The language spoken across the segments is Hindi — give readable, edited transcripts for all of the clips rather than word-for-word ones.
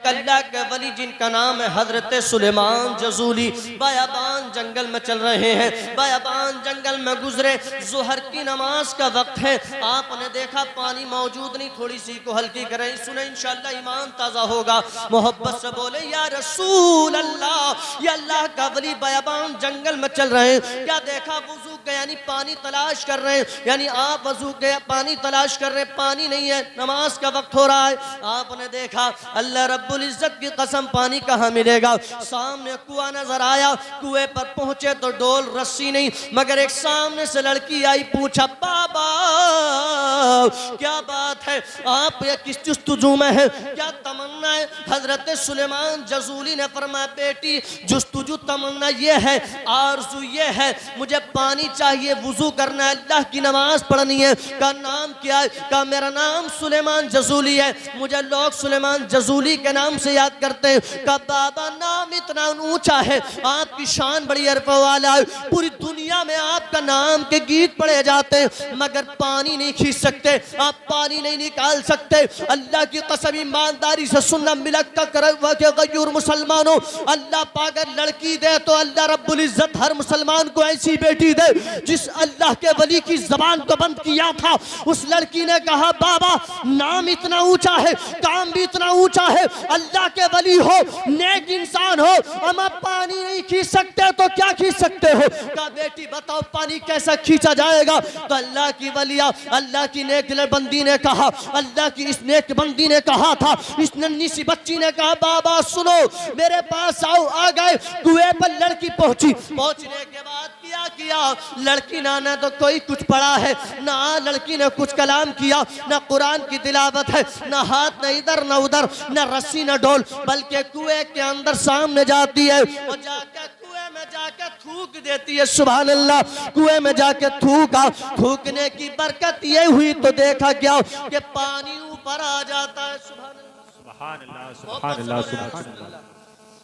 एक अल्लाह के वली जिनका नाम है हजरत सुलेमान जजूली बायाबान जंगल में चल रहे हैं। बायाबान जंगल में गुजरे, जोहर की नमाज का वक्त है। आपने देखा पानी मौजूद नहीं, थोड़ी सी को हल्की करें, सुने इंशाअल्लाह ईमान ताज़ा होगा। मोहब्बत से बोले या रसूल अल्लाह, या अल्लाह का वली बायाबान जंगल में चल रहे हैं। क्या देखा? वुजू के यानी पानी तलाश कर रहे हैं, यानी आप वजू के पानी तलाश कर रहे हैं, पानी नहीं है, नमाज का वक्त हो रहा है। आपने देखा अल्लाह रब्बुल इज्जत की कसम पानी कहाँ मिलेगा? सामने कुआं नजर आया, कुएं पर पहुंचे तो डोल रस्सी नहीं, मगर एक सामने से लड़की आई, पूछा बाबा क्या बात है, आप ये किस जुस्तुजू में है, क्या तमन्ना है? हजरत सुलेमान जजूली ने फरमाया बेटी जुस्तुजू तमन्ना ये है, आरज़ू ये है, मुझे पानी चाहिए, वुजू करना है, अल्लाह की नमाज पढ़नी है। का नाम क्या है? का मेरा नाम सुलेमान जजूली है, मुझे लोग सुलेमान जजूली के नाम से याद करते हैं। का बाबा नाम इतना ऊंचा है, आपकी शान बड़ी अरफा वाला है, पूरी दुनिया में आपका नाम के गीत पढ़े जाते हैं, मगर पानी नहीं खींच सकते, आप पानी नहीं निकाल सकते। अल्लाह की कसम ईमानदारी से सुनना, मिलक का गयूर मुसलमानों, अल्लाह पाक लड़की दे तो अल्लाह रब्बुल इज्जत हर मुसलमान को ऐसी बेटी दे। जिस अल्लाह के वली की जबान को बंद किया था, उस लड़की ने कहा बाबा नाम इतना ऊंचा है, काम भी इतना ऊंचा है, अल्लाह के वली हो, नेक इंसान हो, हम आप पानी नहीं खींच सकते तो क्या खींच सकते हो? कहा बेटी बताओ पानी कैसा खींचा जाएगा? तो अल्लाह की वलिया, अल्लाह की नेक बंदी ने कहा, अल्लाह की इस नेक बंदी ने कहा था, इस नन्ही सी बच्ची ने कहा बाबा सुनो मेरे पास आओ। आ गए, कुएं पर लड़की पहुंची, पहुंचने के बाद क्या किया? लड़की ना तो कोई कुछ पढ़ा है, ना लड़की ने कुछ कलाम किया, ना कुरान की तिलावत है, ना हाथ न इधर न उधर, न रस्सी न डोल, बल्कि कुएं के अंदर सामने जाती है और जाकर कुएं में जाकर थूक देती है। सुभान अल्लाह, कुएं में जाकर थूका, थूकने की बरकत ये हुई तो देखा क्या कि पानी ऊपर आ जाता है। सुभान अल्लाह, सुभान अल्लाह, सुभान अल्लाह,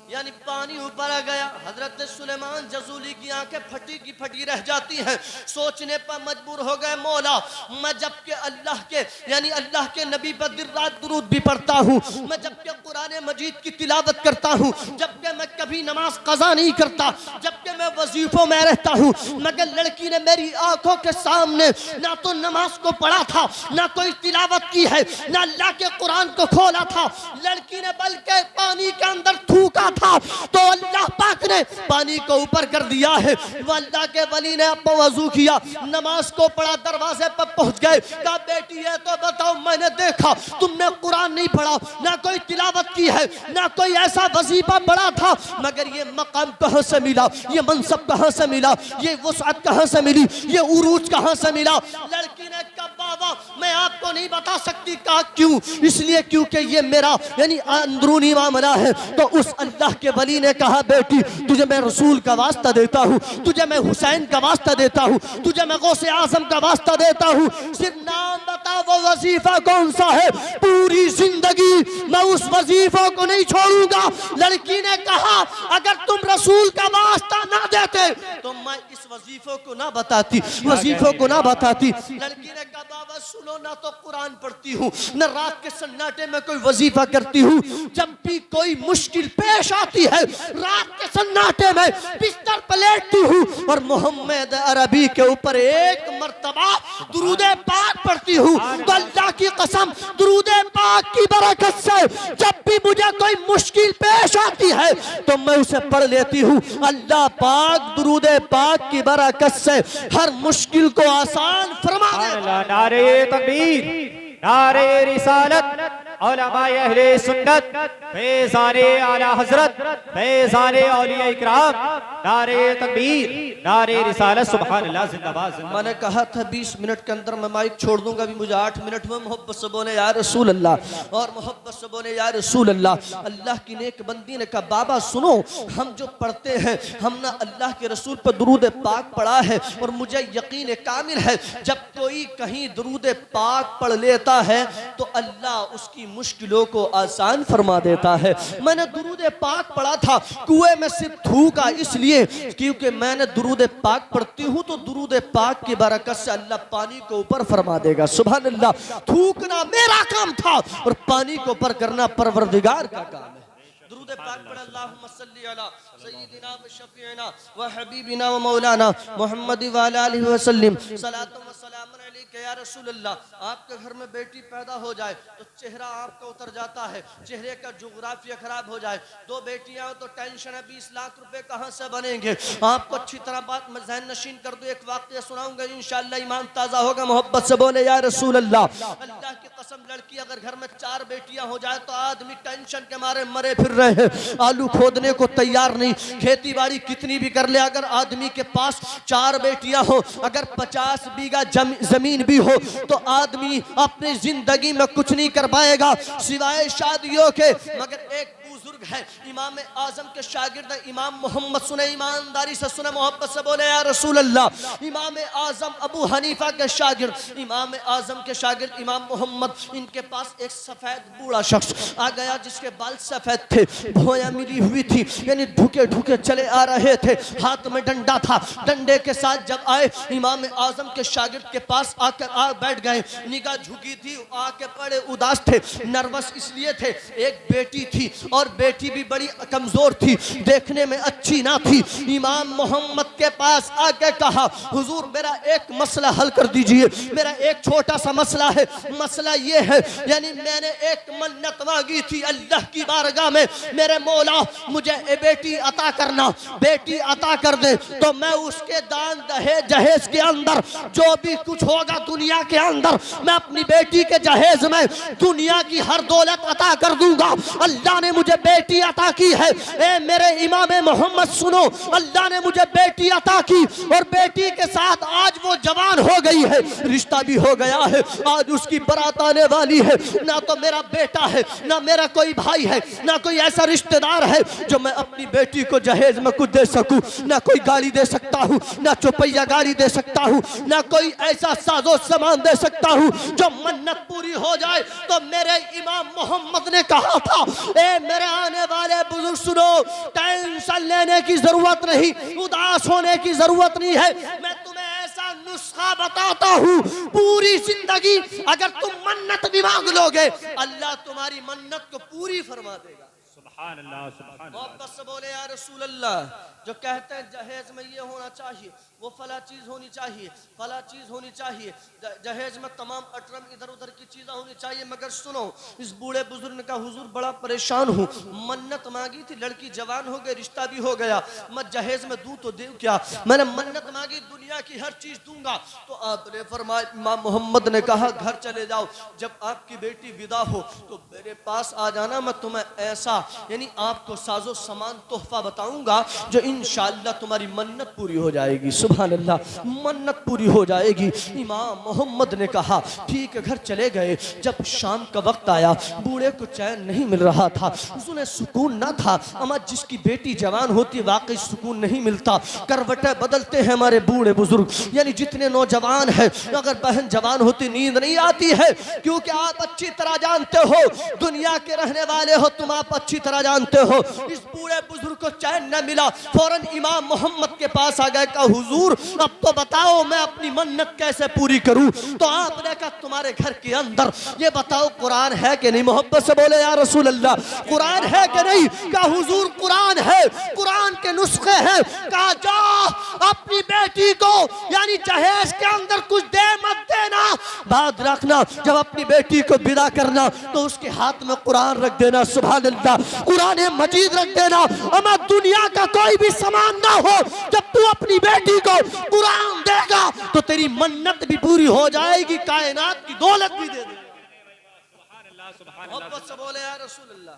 यानी पानी ऊपर आ गया। हजरत सुलेमान जजूली की आंखें फटी की फटी रह जाती हैं, सोचने पर मजबूर हो गए मौला मैं जबकि अल्लाह के यानी अल्लाह के नबी पर दिन रात दुरूद भी पढ़ता हूँ, मैं जबकि कुरान मजीद की तिलावत करता हूँ, जबकि मैं कभी नमाज कज़ा नहीं करता, जबकि मैं वजीफों में रहता हूँ, मगर लड़की ने मेरी आंखों के सामने ना तो नमाज को पढ़ा था, ना कोई तिलावत की है, ना अल्लाह के कुरान को खोला था। लड़की ने बल्कि पानी के अंदर थूका था, तो अल्लाह पाक ने पानी को ऊपर कर दिया है। अल्लाह के वली ने अब वजू किया, नमाज को पढ़ा, दरवाजे पर पहुंच गए। कहा बेटी ये तो बताओ, मैंने देखा तुमने कुरान नहीं पढ़ा, ना कोई तिलावत की है, ना कोई ऐसा वजीफा पढ़ा था, मगर ये मकाम कहां से मिला, ये मनसब कहां से मिला, ये वसअत कहां से मिली, ये उरूज कहां से मिला? लड़की ने कहा बाबा मैं आपको नहीं बता सकती। कहा क्यों? इसलिए क्योंकि ये मेरा यानी अंदरूनी मामला है। तो उस अल्लाह के वली ने कहा बेटी तुझे मैं रसूल का वास्ता देता हूँ, तुझे मैं हुसैन का वास्ता देता हूँ, तुझे मैं गौसे आजम का वास्ता देता हूँ, सिर्फ नाम बता वो वजीफा कौन सा है, पूरी जिंदगी मैं उस वजीफा को नहीं छोड़ूंगा। लड़की ने कहा अगर तुम रसूल का वास्ता ना देते तो मैं इस वजीफों को ना बताती, वजीफों को ना बताती। लड़की ने कहा बाबा सुनो, ना तो कुरान पढ़ती हूँ, न रात के सन्नाटे में कोई वजीफा करती हूँ, जब भी कोई मुश्किल पेश आती है रात के सन्नाटे में बिस्तर पर लेटती हूँ और मोहम्मद अरबी के ऊपर एक मर्तबा दुरूद पाक पढ़ती हूँ। तो अल्लाह की कसम दुरूद पाक की बरकत से जब भी मुझे कोई मुश्किल पेश आती है तो मैं उसे पढ़ लेती हूँ। अल्लाह पाक दुरूद पाक की बरकत से हर मुश्किल को आसान फरमा दे। नारे तकबीर, नारे रिसालत, उलमाए अहले सुन्नत, फैज़ाने आला हजरत, फैज़ाने औलिया इकराम, नारे तकबीर, नारे रिसालत, सुभान अल्लाह, जिंदाबाद जिंदाबाद। मैंने कहा था 20 मिनट के अंदर मैं माइक छोड़ दूंगा, अभी मुझे 8 मिनट में मोहब्बत से बोले या रसूल अल्लाह और मोहब्बत से बोले या रसूल अल्लाह। अल्लाह की नेक बंदी ने कहा बाबा सुनो, हम जो पढ़ते हैं हम ना अल्लाह के रसूल पर दुरूद पाक पढ़ा है और मुझे यकीन कामिल है जब कोई कहीं दुरूद पाक पढ़ लेता है तो अल्लाह उसकी मुश्किलों को आसान फरमा देता है। मैंने दुरूद पाक पढ़ा था, कुएं में सिर्फ थूका इसलिए क्योंकि मैंने दुरूद पाक पढ़ती हूँ तो दुरूद पाक की बरकत से अल्लाह पानी को ऊपर फरमा देगा। सुभान अल्लाह, थूकना मेरा काम था, देखा और पानी को ऊपर करना परवरदिगार का काम है। दुरूद पाक पढ़ अल्लाहुम्मा सल्ली अला सय्यिदिना व शफीना व हबीबिना व मौलाना मुहम्मद व अला आलिहि व सल्लम। सलातु व सलामुन अलैका या रसूल अल्लाह। आपके घर में बेटी पैदा हो जाए तो चेहरा आपका उतर जाता है, चेहरे का जोग्राफिया खराब हो जाए। दो बेटियां हो तो टेंशन है 20 लाख रुपए कहां से बनेंगे। आपको अच्छी तरह बात मैं ज़हन नशीन कर दूं, एक वाक़या सुनाऊंगा इंशाअल्लाह ईमान ताज़ा होगा। मोहब्बत से बोले या रसूल अल्लाह। अल्लाह की कसम, लड़की अगर घर में 4 बेटियां हो जाए तो आदमी टेंशन के मारे मरे फिर रहे हैं, आलू खोदने को तैयार नहीं। खेती बाड़ी कितनी भी कर ले, अगर आदमी के पास 4 बेटियां हो, अगर 50 बीघा जमीन भी हो तो आदमी अपनी जिंदगी में कुछ नहीं कर पाएगा सिवाय शादियों के। मगर एक बुजुर्ग है, इमाम आजम के शागिर्द इमाम मोहम्मद, सुने ईमानदारी से सुने, मोहब्बत से बोले या रसूल अल्लाह। इमाम आजम अबू हनीफा के शागिर्द, इमाम आजम के शागिर्द इमाम मोहम्मद, इनके पास एक सफेद बूढ़ा शख्स आ गया जिसके बाल सफेद थे, भौया मिली हुई थी, यानी ढुके ढुके चले आ रहे थे, हाथ में डंडा था। डंडे के साथ जब आए इमाम आजम के शागिर्द के पास आकर बैठ गए, निगाह झुकी थी, आके बड़े उदास थे, नर्वस इसलिए थे। एक बेटी थी और बेटी भी बड़ी कमजोर थी, देखने में अच्छी ना थी। इमाम मोहम्मद के पास आके कहा, हुजूर मेरा एक मसला हल कर दीजिए, मेरा एक छोटा सा मसला है। मसला ये है, यानी मैंने एक मन्नत मांगी थी अल्लाह की बारगाह में, मेरे मौला मुझे बेटी अता करना, बेटी अता कर दे तो मैं उसके दान जहेज के अंदर जो भी कुछ होगा दुनिया के अंदर, मैं अपनी बेटी के जहेज में दुनिया की हर दौलत अता कर दूंगा। अल्लाह ने मुझे बेटी अता की है। ए मेरे इमाम मोहम्मद सुनो, अल्लाह ने मुझे बेटी अता की और बेटी के साथ आज वो जवान हो गई है, रिश्ता भी हो गया है, आज उसकी बारात आने वाली है। ना तो मेरा बेटा है, ना मेरा कोई भाई है, ना कोई ऐसा रिश्तेदार है जो मैं अपनी बेटी को जहेज में कुछ दे सकूं। ना कोई गाड़ी दे सकता हूं, ना चौपहिया गाड़ी दे सकता हूं, ना कोई ऐसा साजो सामान दे सकता हूं जो मन्नत पूरी हो जाए। तो मेरे इमाम मोहम्मद ने कहा था, ए मेरे आने वाले बुजुर्ग सुनो, टेंशन लेने की जरूरत नहीं, उदास होने की जरूरत नहीं है। मैं तुम्हें ऐसा नुस्खा बताता हूँ, पूरी जिंदगी अगर तुम मन्नत भी मांग लोगे अल्लाह तुम्हारी मन्नत को पूरी फरमा देगा। सुभान अल्लाह, सुभान अल्लाह। मोहब्बत से बोले या रसूल अल्लाह। जो कहते हैं जहेज में ये होना चाहिए, वो फला चीज होनी चाहिए, फला चीज होनी चाहिए, जहेज में तमाम अटरम इधर उधर की चीजें होनी चाहिए। मगर सुनो, इस बूढ़े बुजुर्ग ने कहा, हुजूर बड़ा परेशान हूँ, मन्नत मांगी थी, लड़की जवान हो गई, रिश्ता भी हो गया, मैं जहेज में दूं तो दूं क्या? मैंने मन्नत मांगी दुनिया की हर चीज दूंगा। तो आपने फरमाया, इमाम मोहम्मद ने कहा घर चले जाओ, जब आपकी बेटी विदा हो तो मेरे पास आ जाना, मैं तुम्हें ऐसा यानी आपको साजो सामान तोहफा बताऊंगा जो इंशाअल्लाह तुम्हारी मन्नत पूरी हो जाएगी। सुभान अल्लाह, मन्नत पूरी हो जाएगी। इमाम मोहम्मद ने कहा ठीक है, घर चले गए। जब शाम का वक्त आया, बूढ़े को चैन नहीं मिल रहा था, उसने सुकून ना था। अमा जिसकी बेटी जवान होती वाकई सुकून नहीं मिलता। करवटें बदलते हैं हमारे बूढ़े बुजुर्ग, यानी जितने नौजवान हैं, अगर बहन जवान होती नींद नहीं आती है, क्योंकि आप अच्छी तरह जानते हो, दुनिया के रहने वाले हो तुम, आप अच्छी तरह जानते हो। इस बूढ़े बुजुर्ग को चैन न मिला, फौरन इमाम मोहम्मद के पास आ गए, कहा हुजूर अब तो बताओ मैं अपनी मन्नत कैसे पूरी करूं? तो आपने कहा तुम्हारे घर के अंदर ये बताओ कुरान है कि नहीं? मोहब्बत से बोले या रसूल अल्लाह, कुरान है कि नहीं? कहा हुजूर कुरान है, कुरान के नुस्खे हैं। कहा जा अपनी बेटी को यानी जहेज के अंदर कुछ दे मत देना, बात रखना, जब अपनी बेटी को विदा करना तो उसके हाथ में कुरान रख देना। सुभान अल्लाह, कुरान मजीद रख देना। अमा दुनिया का कोई भी सामान ना हो, जब तू अपनी बेटी को कुरान देगा तो तेरी मन्नत भी पूरी हो जाएगी, कायनात की दौलत भी दे देगी। मोहब्बत से बोले या रसूल अल्लाह।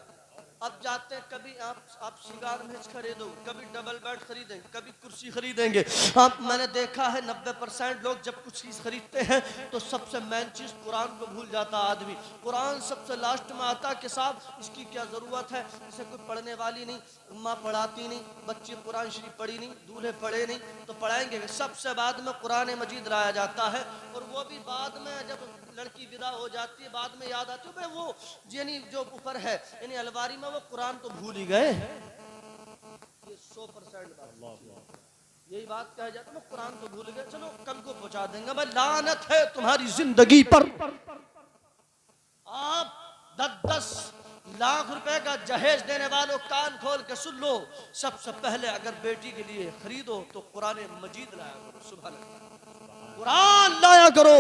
अब जाते हैं, कभी आप सिगार मेज खरीदो, कभी डबल बेड खरीदेंगे, कभी कुर्सी खरीदेंगे। आप मैंने देखा है 90% लोग जब कुछ चीज़ खरीदते हैं तो सबसे मेन चीज़ कुरान को भूल जाता आदमी। कुरान सबसे लास्ट में आता कि साहब इसकी क्या ज़रूरत है, इसे कोई पढ़ने वाली नहीं, माँ पढ़ाती नहीं, बच्चे कुरान शरीफ पढ़ी नहीं, दूल्हे पढ़े नहीं, तो पढ़ाएंगे। सबसे बाद में कुरान मजीद लाया जाता है, और वो भी बाद में जब लड़की विदा हो जाती है, बाद में याद आती है भाई वो यानी जो ऊपर है यानी अलमारी में वो कुरान तो भूल ही गए। ये 100% बात, यही बात कह जाता है, कुरान तो भूल गए, चलो कल को पहुंचा देंगे। भाई लानत है तुम्हारी जिंदगी पर। आप लाख रुपए का जहेज देने वालों कान खोल के सुन लो, सबसे पहले अगर बेटी के लिए खरीदो तो कुरान मजीद लाया करो। सुभान अल्लाह, कुरान लाया करो,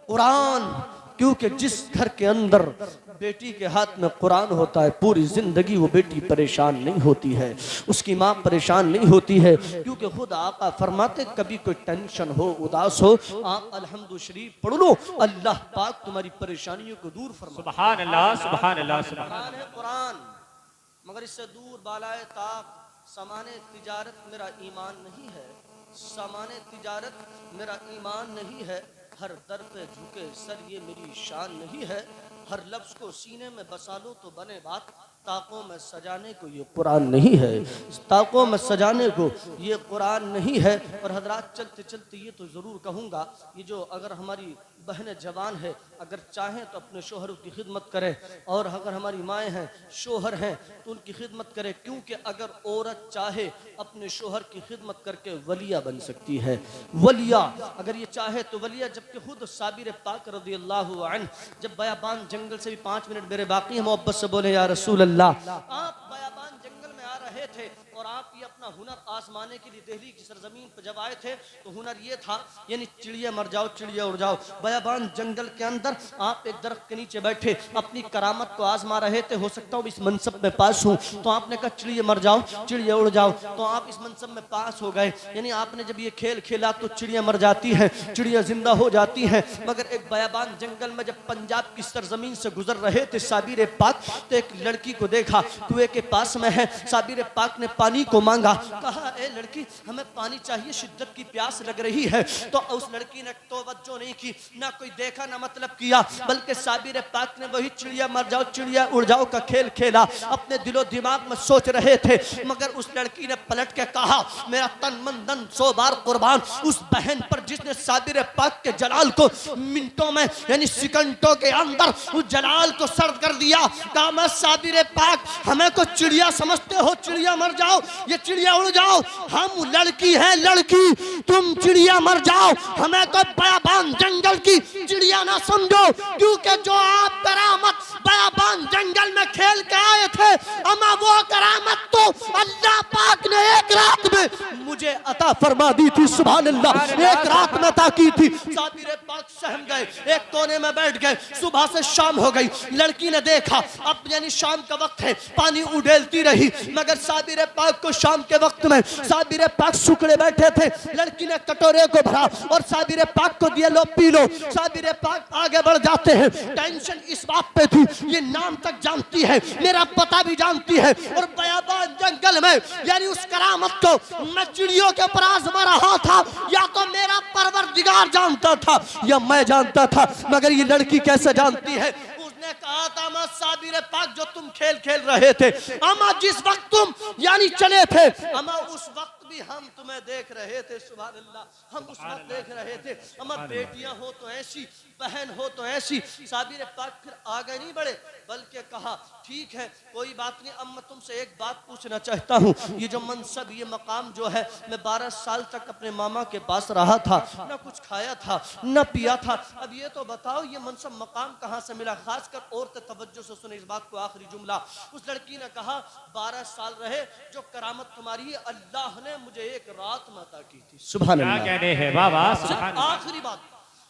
कुरान। क्योंकि जिस घर के अंदर बेटी के हाथ में कुरान होता है, पूरी जिंदगी वो बेटी परेशान नहीं होती है, उसकी माँ परेशान नहीं होती है। क्योंकि खुद आका फरमाते कभी कोई टेंशन हो, उदास हो, आप अल्हम्दु शरीफ पढ़ लो, अल्लाह पाक तुम्हारी परेशानियों को दूर फरमाता है। सुभान अल्लाह, सुभान अल्लाह, सुभान कुरान है कुरान, मगर इससे दूर बालाए ताक सामाने तिजारत मेरा ईमान नहीं है, सामाने तिजारत मेरा ईमान नहीं है। हर दर पे झुके सर ये मेरी शान नहीं है, हर लफ्ज को सीने में बसा लो तो बने बात, ताकों में सजाने को ये कुरान नहीं है, ताकों में सजाने को ये कुरान नहीं है। और हजरात चलते चलते ये तो ज़रूर कहूँगा, ये जो अगर हमारी बहनें जवान है, अगर चाहें तो अपने शोहर की खिदमत करें, और अगर हमारी माएँ हैं, शोहर हैं, तो उनकी खिदमत करें। क्योंकि अगर औरत चाहे अपने शोहर की खिदमत करके वलिया बन सकती है, वलिया अगर ये चाहे तो वलिया। जबकि खुद साबिर पाक रज़ियल्लाहु अन्हु जब बयाबान जंगल से भी 5 मिनट मेरे बाकी है, मोहब्बत से बोले या रसूल अल्लाह, आप बयाबान जंगल में आ रहे थे और आप ये अपना हुनर आजमाने के लिए दिल्ली की सरजमीन पर जब आए थे, तो हुनर ये था, यानी चिड़िया मर जाओ चिड़िया उड़ जाओ। बयाबान जंगल के अंदर आप एक दरख्त के नीचे बैठे अपनी करामत को आजमा रहे थे, हो सकता हूँ इस मनसब में पास हूँ, तो आपने कहा चिड़िया मर जाओ चिड़िया उड़ जाओ, तो आप इस मनसब में पास हो गए। यानी आपने जब ये खेल खेला तो चिड़िया मर जाती है, चिड़िया जिंदा हो जाती है। मगर एक बयाबान जंगल में जब पंजाब की सरजमीन से गुजर रहे थे साबिर पाक, तो एक लड़की को देखा, कुएं के पास में है। साबिर पाक ने पानी को मांगा, कहा ए लड़की हमें पानी चाहिए, शिद्दत की प्यास लग रही है। तो उस लड़की ने तवज्जो नहीं की, ना कोई देखा ना मतलब किया, बल्कि साबिर पाक ने वही चिड़िया मर जाओ चिड़िया उड़ जाओ का खेल खेला। अपने दिलो दिमाग में सोच रहे थे, मगर उस लड़की ने पलट के कहा मेरा तन मन धन 100 बार कुर्बान उस बहन पर जिसने साबिर पाक के जलाल को मिनटों में यानी सेकंडों के अंदर उस जलाल को सर्द कर दिया। कहा मैं साबिर पाक, हमें को चिड़िया समझते हो, चिड़िया मर जाओ ये चिड़िया उड़ जाओ, हम लड़की है लड़की, तुम चिड़िया मर जाओ, हमें को बयाबान जंगल की चिड़िया ना समझो। क्योंकि जो आप करामत बयाबान जंगल में खेल के आए थे, अमा वो करामत तो अल्लाह पाक ने एक रात में मुझे अता फरमा दी थी। सुभान अल्लाह, एक रात में अता की थी। साबिर पाक सहम गए, एक कोने में बैठ गए। सुबह से शाम हो गई, लड़की ने देखा अब यानी शाम का वक्त है, पानी उड़ेलती रही, मगर साबिर पाक को शाम के वक्त में साबिर पाक सुखड़े बैठे थे। लड़की ने कटोरे को भरा और साबिर पाक को दिया, लो पी लो। साबिर पाक आगे बढ़ जाते हैं। टेंशन इस बात पे थी, ये नाम तक जानती है, मेरा पता भी जानती है, और बयाबान जंगल में यानी उस करामत को मैं चिड़ियों के ऊपर आजमा रहा था, या तो मेरा परवरदिगार जानता था या मैं जानता था। मगर ये लड़की कैसे जानती है? उसने कहा था अमा साबिर पाक जो तुम खेल खेल रहे थे, अमा जिस वक्त तुम यानी चले थे, अमा उस वक्त भी हम तुम्हें देख रहे थे। सुभान अल्लाह, हम उस वक्त देख रहे थे। अमा बेटियां हो तो ऐसी, बहन हो तो ऐसी। साबिर पाक फिर आगे नहीं बढ़े, बल्कि कहा ठीक है कोई बात नहीं, अब मैं तुमसे एक बात पूछना चाहता हूँ। ये जो मनसब ये मकाम जो है, मैं 12 साल तक अपने मामा के पास रहा था, ना कुछ खाया था ना पिया था, अब ये तो बताओ ये मनसब मकाम कहाँ से मिला? खासकर औरतें तवज्जो से सुने इस बात को, आखिरी जुमला। उस लड़की ने कहा 12 साल रहे, जो करामत तुम्हारी है अल्लाह ने मुझे एक रात में अता की थी। सुभान अल्लाह, क्या कहने हैं बाबा, सुभान अल्लाह। आखिरी बात,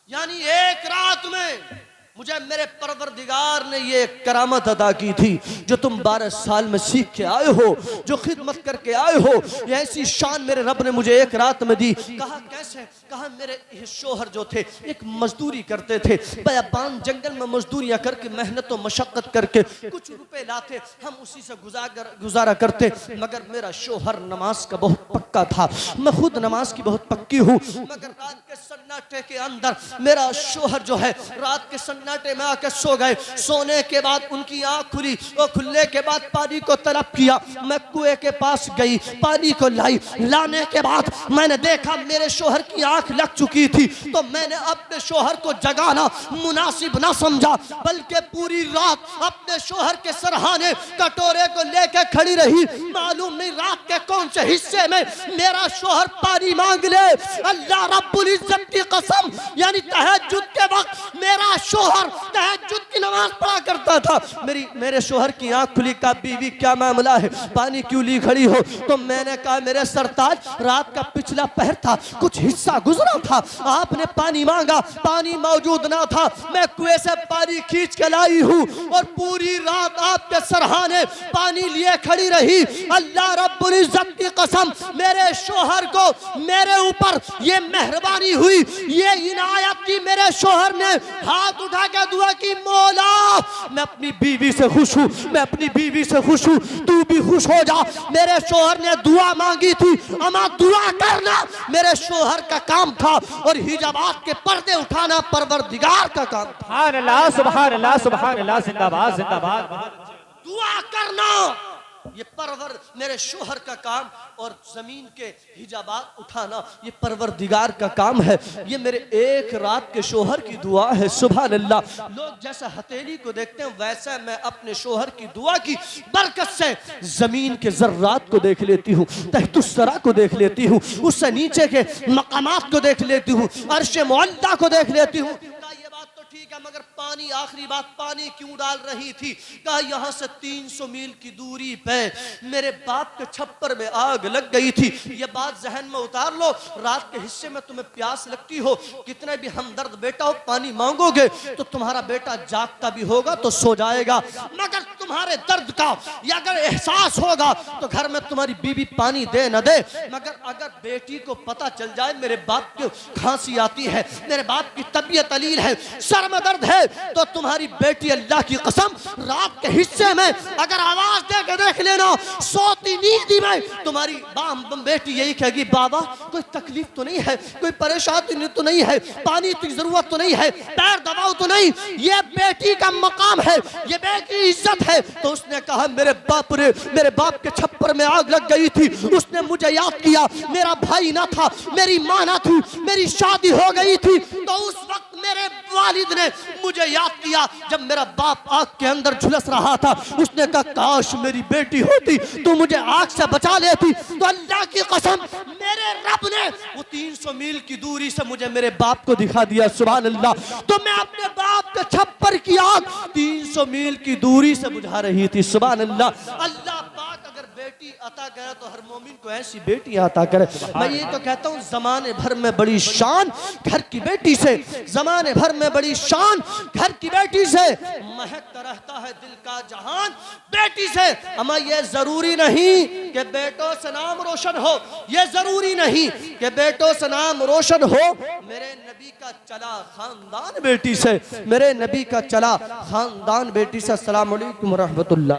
यानी एक रात में मुझे मेरे परवरदिगार ने ये करामत अता की थी, जो तुम 12 साल में सीख के आए हो, जो खिदमत करके आए हो, ये ऐसी शान मेरे रब ने मुझे एक रात में दी। कहा कैसे? कहा मेरे शोहर जो थे एक मजदूरी करते थे, बयाबान जंगल में मजदूरियां करके मेहनत और मशक्कत करके कुछ रुपए लाते, हम उसी से गुजारा करते। मगर मेरा शोहर नमाज का बहुत पक्का था, मैं खुद नमाज की बहुत पक्की हूँ, मगर रात के सन्नाटे के अंदर मेरा शोहर जो है रात के नाटे में आकर सो गए। सोने के बाद उनकी आंख खुली, और खुलने के बाद पानी को तलब किया। मैं कुएं के पास गई, पानी को लाई, लाने के बाद मैंने देखा मेरे शोहर की आंख लग चुकी थी। तो मैंने अपने शोहर को जगाना मुनासिब ना समझा, बल्कि पूरी रात अपने शोहर के सरहाने कटोरे को लेकर खड़ी रही। मालूम नहीं रात के कौन से हिस्से में मेरा शोहर पानी मांग ले। अल्लाह रब्बुल इज्जत की कसम, यानी तहज्जुद के वक्त मेरा शोहर शोहर तहज्जुद की नमाज पढ़ा करता था। मेरे शोहर की आंख खुली, कहा बीवी क्या मामला है, पानी क्यों ली खड़ी हो? तो मैंने कहा मेरे सरताज, रात का पिछला पहर था, कुछ हिस्सा गुजरा था, आपने पानी मांगा, पानी मौजूद ना था, मैं कुएं से पानी खींच के लाई हूँ और पूरी रात आपके सरहाने पानी लिए खड़ी रही। अल्लाह रब्बुल इज्जत की कसम, मेरे शोहर को मेरे ऊपर ये मेहरबानी हुई, ये इनायत की, मेरे शोहर ने हाथ उठा के दुआ की, मौला मैं अपनी बीवी से खुश हूँ, मैं अपनी बीवी से खुश हूँ, तू भी खुश हो जा। मेरे शोहर ने दुआ मांगी थी, अमा दुआ करना मेरे शोहर का काम था और हिजाबात के पर्दे उठाना परवरदिगार का काम था। सुभान अल्लाह, सुभान अल्लाह, सुभान अल्लाह, जिंदाबाद जिंदाबाद। दुआ करना ये परवर मेरे शोहर का काम और जमीन के हिजाबात उठाना ये परवरदिगार का काम है। ये मेरे एक रात के शोहर की दुआ है। सुभान अल्लाह। लोग जैसा हथेली को देखते हैं वैसा मैं अपने शोहर की दुआ की बरकत से जमीन के जर्रात को देख लेती हूँ, तहतुस्सरा को देख लेती हूँ, उससे नीचे के मकामात को देख लेती हूँ, अर्श मुअल्ला को देख लेती हूँ। ये बात तो ठीक है, मगर पानी, आखिरी बात, पानी क्यों डाल रही थी? कहा यहाँ से 300 मील की दूरी पे मेरे बाप के छप्पर में आग लग गई थी। ये बात जहन में उतार लो। रात के हिस्से में तुम्हें प्यास लगती हो, कितने भी हमदर्द बेटा हो, पानी मांगोगे तो तुम्हारा बेटा जागता भी होगा तो सो जाएगा, मगर तुम्हारे दर्द का या अगर एहसास होगा तो घर में तुम्हारी बीवी पानी दे न दे, मगर अगर बेटी को पता चल जाए मेरे बाप को खांसी आती है, मेरे बाप की तबीयत अलील है, सर में दर्द है, तो तुम्हारी बेटी अल्लाह की कसम रात के हिस्से में अगर आवाज दे के देख लेना, सोती नींद में तुम्हारी बेटी यही कहेगी, बाबा कोई तकलीफ तो नहीं है, कोई परेशानी तो नहीं है, पानी की जरूरत तो नहीं है, पैर दबाओ तो नहीं। ये बेटी का मकाम है, ये बेटी की इज्जत है। तो उसने कहा मेरे बाप के छप्पर में आग लग गई थी, उसने मुझे याद किया, मेरा भाई ना था, मेरी माँ ना थी, मेरी शादी हो गई थी, तो उस वक्त मेरे वालिद ने मुझे याद किया जब मेरा बाप आग के अंदर झुलस रहा था। उसने कहा काश मेरी बेटी होती तो मुझे आग से बचा लेती। तो अल्लाह की कसम मेरे रब ने वो 300 मील की दूरी से मुझे मेरे बाप को दिखा दिया। सुभान अल्लाह। तो मैं अपने बाप के छप्पर की आग 300 मील की दूरी से बुझा रही थी। सुभान अल्लाह। अल्लाह पाक अगर बेटी अता करे तो हर मोमिन को ऐसी बेटी अता करे। मैं ये तो कहता हूँ जमाने भर में बड़ी शान घर की बेटी से, जमाने भर में बड़ी शान घर की बेटी से, महकता रहता है दिल का जहान बेटी से। अमा ये जरूरी नहीं कि बेटों से नाम रोशन हो, ये जरूरी नहीं कि बेटों से नाम रोशन हो। मेरे नबी का चला खानदान बेटी से, मेरे नबी का चला खानदान बेटी से। अस्सलाम वालेकुम रहमतुल्लाह।